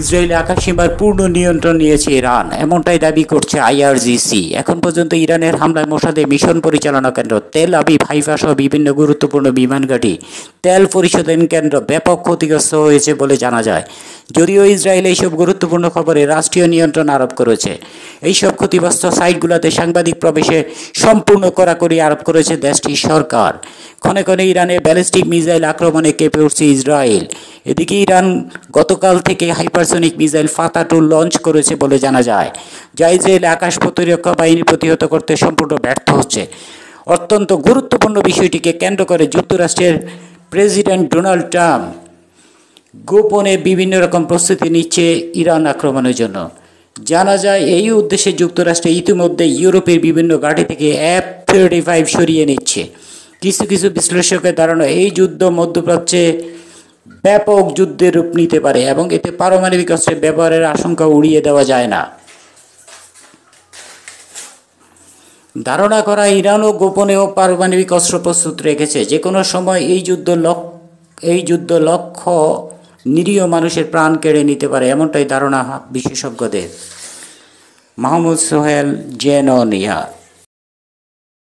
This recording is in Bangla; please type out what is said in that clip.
ইসরায়েলি আকাশসীমার পূর্ণ নিয়ন্ত্রণ নিয়েছে ইরান, এমনটাই দাবি করছে আইআরজিসি। এখন পর্যন্ত ইরানের হামলায় মোসাদের মিশন পরিচালনা কেন্দ্র, তেল আবিব, হাইফা সহ বিভিন্ন গুরুত্বপূর্ণ বিমান ঘাঁটি, তেল পরিশোধন কেন্দ্র ব্যাপক ক্ষতিগ্রস্ত হয়েছে বলে জানা যায়। যদিও ইসরায়েল এইসব গুরুত্বপূর্ণ খবরে রাষ্ট্রীয় নিয়ন্ত্রণ আরোপ করেছে। এইসব ক্ষতিগ্রস্ত সাইটগুলোতে সাংবাদিক প্রবেশে সম্পূর্ণ কড়াকড়ি আরোপ করেছে দেশটির সরকার। ক্ষণে ক্ষণে ইরানের ব্যালিস্টিক মিসাইল আক্রমণে কেঁপে উঠছে ইসরায়েল। এদিকে ইরান গতকাল থেকে হাইপারসনিক মিসাইল ফাতা-2 লঞ্চ করেছে বলে জানা যায়, যা ইসরায়েল আকাশ প্রতিরক্ষা বাহিনী প্রতিহত করতে সম্পূর্ণ ব্যর্থ হচ্ছে। অত্যন্ত গুরুত্বপূর্ণ বিষয়টিকে কেন্দ্র করে যুক্তরাষ্ট্রের প্রেসিডেন্ট ডোনাল্ড ট্রাম্প গোপনে বিভিন্ন রকম প্রস্তুতি নিচ্ছে ইরান আক্রমণের জন্য। জানা যায় এই উদ্দেশ্যে যুক্তরাষ্ট্র ইতিমধ্যে ইউরোপের বিভিন্ন ঘাঁটি থেকে F-35 সরিয়ে নিচ্ছে। কিছু কিছু বিশ্লেষকের ধারণা, এই যুদ্ধ মধ্যপ্রাচ্যে ব্যাপক যুদ্ধের রূপ নিতে পারে এবং এতে পারমাণবিক অস্ত্রের ব্যবহারের আশঙ্কা উড়িয়ে দেওয়া যায় না। ধারণা করা, ইরানও গোপনেও পারমাণবিক অস্ত্র প্রস্তুত রেখেছে। যে কোনো সময় এই যুদ্ধ লক্ষ্য নিরীহ মানুষের প্রাণ কেড়ে নিতে পারে, এমনটাই ধারণা বিশেষজ্ঞদের। মাহমুদ সোহেল, জেনোনিয়া।